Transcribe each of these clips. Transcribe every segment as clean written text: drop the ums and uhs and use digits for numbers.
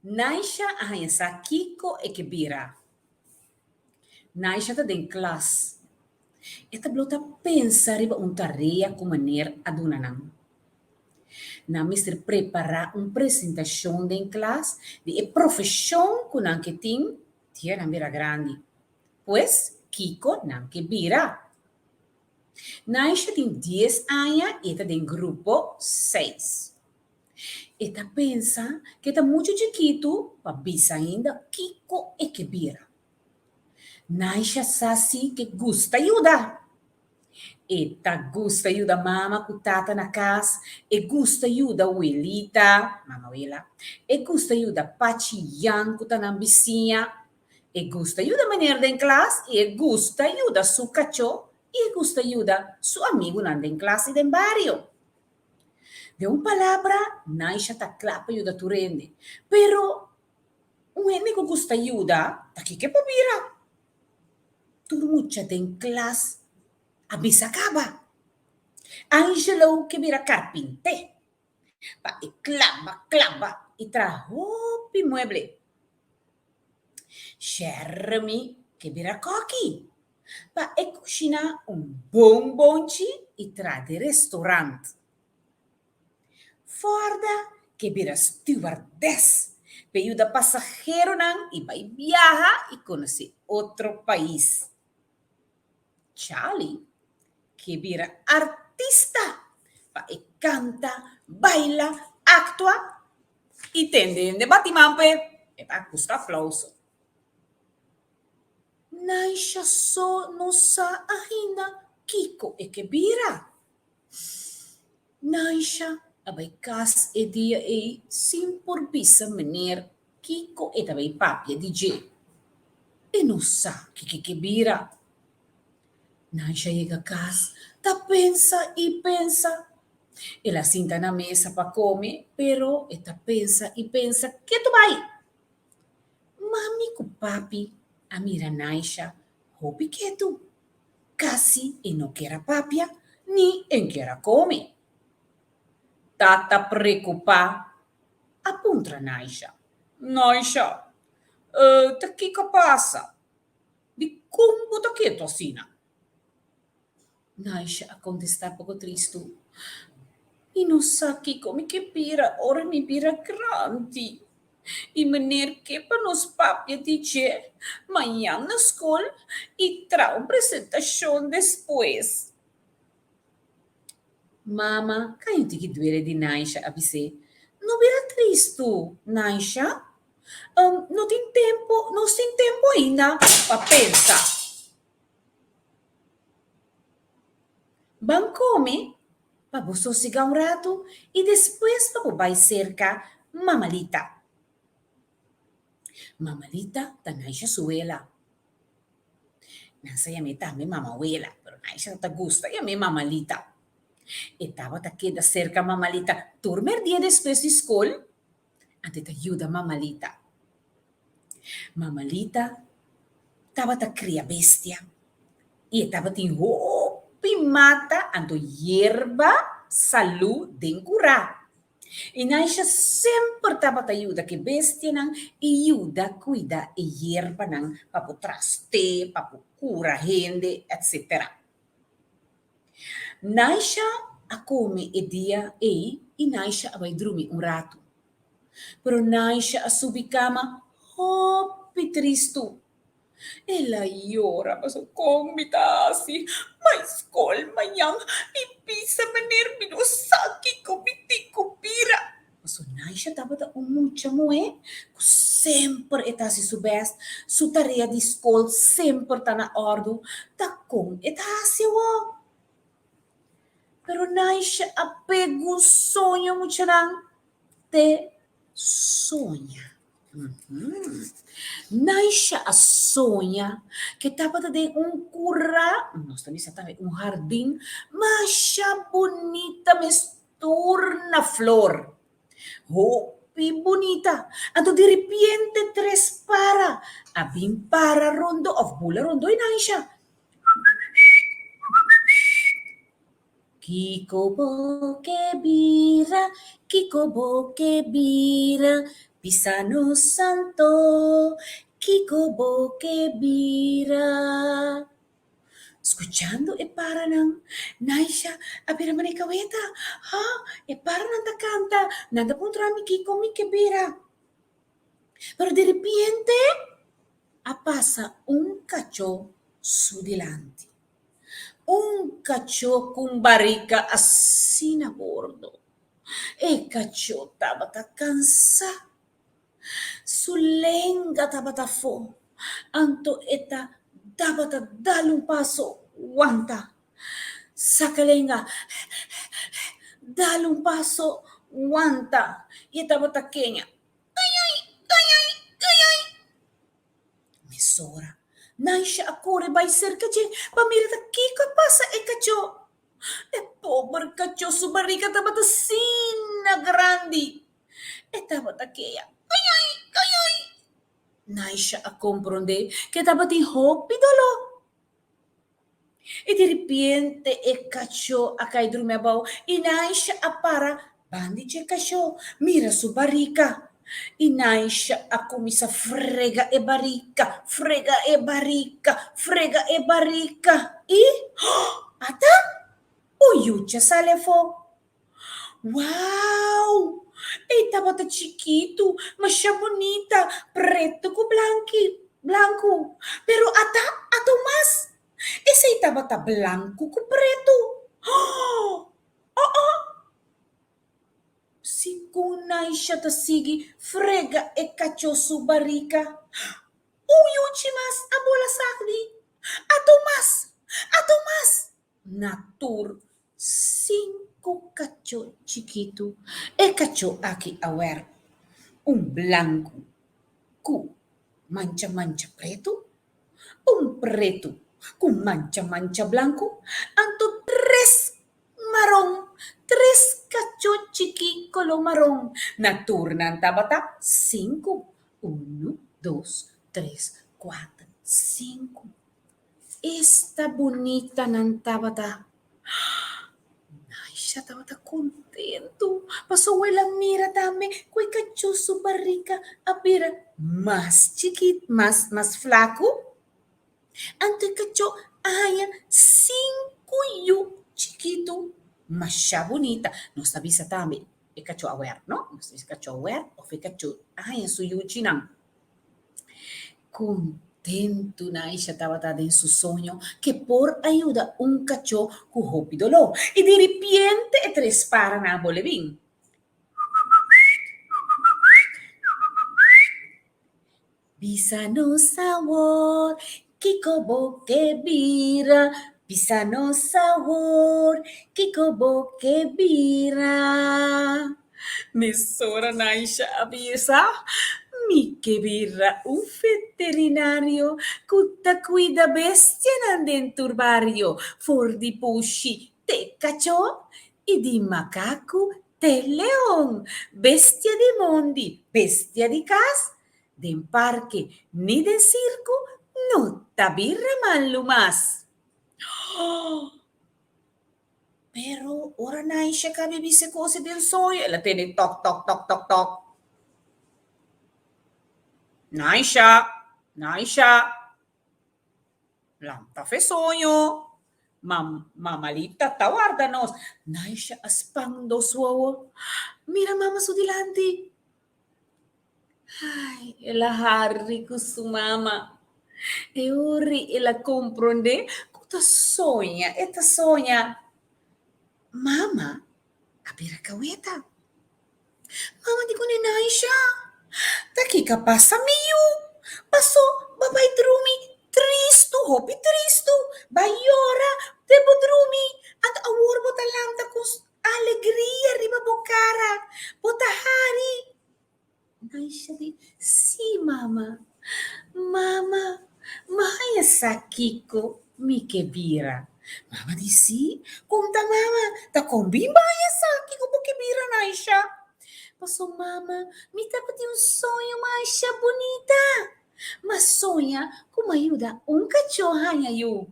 Naisha ahansa Kiko e Kebira. Naisha tá em classe. Esta blota pensa riba tarefa com maneira adunanam. Na mister preparar uma apresentação em classe de profissão que não que tem, tia não vira grande. Pois, Kiko não que vira. Naisha tem 10 anos e está em grupo 6. Eta pensa que está muito chiquito, para bisa ainda, Kiko é que vira. Naisha sabe que gusta ajudar. Eta gusta ajudar mama com tata na casa, e gusta ajudar abuelita, mama abuela, e gusta ajudar pachi Yan que tá na vizinha, e gusta ajudar maneira em classe, e gusta ajudar su cachorro, e gusta ajudar su amigo na em classe de barrio. De uma palavra, Naisha tá claro para ajudar tu rende, pero um ene que gusta ajudar, tá aqui que pobira. Tudo mucha tem classe, a bisa acaba. Angelo que vira carpinte. Pa e clava e trahopi mueble. Shermi que vira coqui. Pa e cucina bombonci e tra de restaurante. Forda que vira stewardess. Pe ayuda pasajero nan e vai viaja e conhecer outro país. Charlie que vira artista. E canta, baila, actua e tende batimampe e pa custa aplauso. Naisha so não sa ainda Kiko e que vira. Naisha abai cas e dia e sim por bisa meneer Kiko e abai papia DJ. E não sa que vira. Naisha chega a casa, tá pensa e pensa. Ela senta na mesa para comer, pero esta pensa e pensa, que tu vai? Mami com papi, a mira Naisha, hopi que tu? Casi e não quer papia, ni em quer comer. Tata preocupa, apunta Naisha. Naisha, tá que passa? De como tá quieto assim? Naisha a contestar pouco triste. E não sabe como que pira, ora me pira grande. E meneer que para nos papia dizer, amanhã na escola e traga uma apresentação depois. Mama, caiu que doer de Naisha, avise. Não vira triste, Naisha? Não tem tempo ainda para pensar. Vamos comer, para você sossegar rato e depois para vai cerca mamalita. Mamalita ta Naisha suela. Nasa ya meta me mamahuela, pero Naisha ta gusta ya me mamalita. Estava ta queda cerca mamalita. Turmer dia después de escola, ante te ayuda mamalita. Mamalita estava ta cria bestia. E estava te hopi mata ando hierba salud den curar. E Naisha sempre estava te ajuda que bestia não e ajuda cuida e hierba não para traste, para cura gente, etc. Naisha a come e dia e Naisha vai dormir rato. Pero Naisha a subir cama hopi tristo. Ela llora, mas comita assim, mas escola manhã e pisa maneira me no saque comitico pira. Mas o Naisha estava da muita moe, sempre está se soubesse, sua tarefa de escola sempre está na ordem, tá com está assim, ó. Pero Naisha apega um sonho muito não, te sonha. Naisha a sonha que estava de curra, nós também estava jardim, mas bonita, misturna flor. Hopi bonita. Então, de repente, tres para. Abim para rondo, of bula rondo, e Naisha. Kiko bo que bira, Pisano Santo, Kiko Bokebira. Escuchando e para ng Naisha, abira man ikaweta. Ha? E para nanda canta, nanda puntrami Kiko Mikebira. Pero de repente, passa un cachorro su delante. Un cachorro con barriga assim a bordo. E cachorro tava cansado. Sulenga tabata fo. Anto eta dabata dale un paso, guanta. Sakalenga, dale un paso, guanta. E tabata kenya. Mesora. Naisha accorre vai cerca de pamirita kiko passa e cacciò. E pobre cacciò su barriga tabata sina grandi. E tabata keia. Naisha a comprender que estava de rópido. E de repente e cachorro a cair do meu baú. E Naisha a para. Bandice cachorro. Mira su barriga. E Naisha a começa frega e barriga. Frega e barriga. Frega e barriga. E... Ata? O Yucha sale fo. Uau! Eita, bota chiquito, mas bonita, preto com branco. Pero ato mais. Esse eita bota branco com preto. Oh, se Naisha ta sigi, frega e cachou su barriga. Yuchi mas, a bola sacri. Ato mas. Natur, cinco cachorro chiquito. E cachorro aqui aware. Blanco com mancha preto, preto com mancha blanco, anto tres marrón, tres cachorro chiqui color marrón. Na turna tabata cinco. 1, 2, 3, 4, 5. Esta bonita nantabata. Naisha estava contento. Passou ela mira também, com o cachuço barriga, a bira mais chiquito, mais flaco. Ante cacho, ai, 5 yu chiquito, mas já bonita. Não sabia também, é cacho aware, não? Não sei se cacho aware ou foi cacho, ai, su yu chinang. Contento Naisha estaba en su sueño que por ayuda un cachorro con rápido y de repente tres paran a bolevín. Pisano sabor, Kiko Bokebira. Pisano sabor, Kiko Bokebira. Mesora Naisha avisa. Mi che birra, un veterinario cutta cuida bestia dentro barrio, for di pusci te cacciò e di macaco te leon, bestia di mondi, bestia di cas, den parque ni de circo, no ta birra mallu mas. Oh, pero ora Naisha che bevisse cose del soio e la tiene toc toc toc toc toc. Naisha, lanta fe sogno. Mamalita, guardanos. Naisha aspando suovo. Mira mamma su dilanti. Ay, ela harri con su mamma. E ora ela comprende cosa sogna. Eta sogna. Mama, abira kaweta. Mama dico ne Naisha. Daqui que passa meio. Passou, babai drumi. Tristo, hopi tristo. Baiora, devo drumi. At awor bota lambda kus alegria riba bocara. Bota hari. Naisha di, si mama. Mama, mahaya sa Kiko mi kebira. Mama di si, conta mama. Ta combimba ya sa Kiko po kebira Naisha. Passou mama, me tapa de sonho, mais bonita. Mas sonha como ajuda cachorro eu.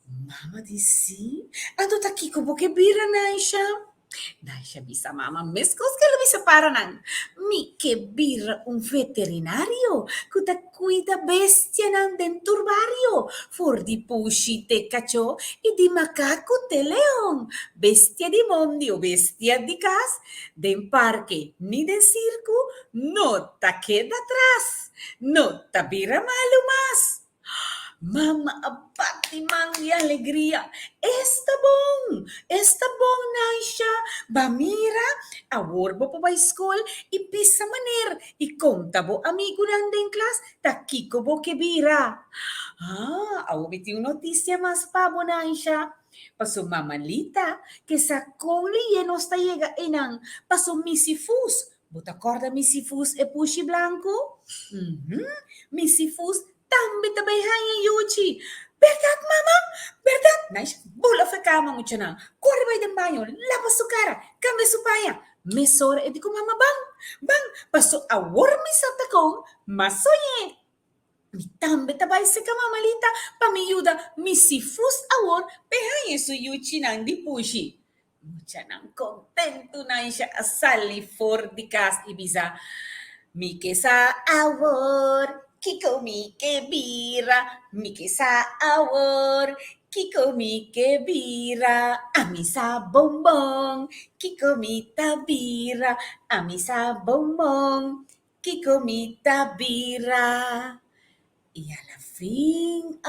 Mama disse, ando tá aqui com porque bira Naisha. Dai siya bisa mama, miskos ka bisa para nang mi che birra un veterinario, kuta cuida bestia ng denturbario, for di pushi te cacciò e di macaco te leon, bestia di mondi o bestia di cas, den parque ni de circo, no ta queda atrás, no ta birra malo más. Mama, abati man e alegria. Está bom, Naisha. Bamira, a worbo po ba school, ipisa maner, ikonta bo amigo nanda em class, takiko bo kebira. Awo biti yung notisya mas pabo, Naisha. Paso mamalita, que sacou llenos ta llega enang, paso misifus. Buta corda misifus e pushi blanco? Mhm, misifus também também Yuchi. Verdade, mamãe? Verdade? Nais, bula foi cama muito não. Corre vai de banho, lava sua cara, cambia sua paia. Mesora e digo, mama, bang, passou a worme sa takong, mas sonhe. Mi tambe tabay se kama malita, pamiyuda, mi sifus awon, pehaye su Yuchi nang di pushi. Mucha nang contento na siya asali for di kas ibisa. Mike sa awor, Kiko Mike bira, Mike sa awor, Kiko Mike bira, Amisa bombong, Kiko Mita bira, Amisa bombong, Kiko Mita bira. Y a la fin,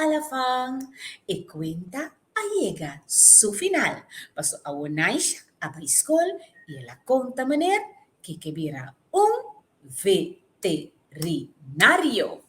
y cuenta llega su final. Pasó a Onaish, a Baiscol, y la conta maner que viera un veterinario.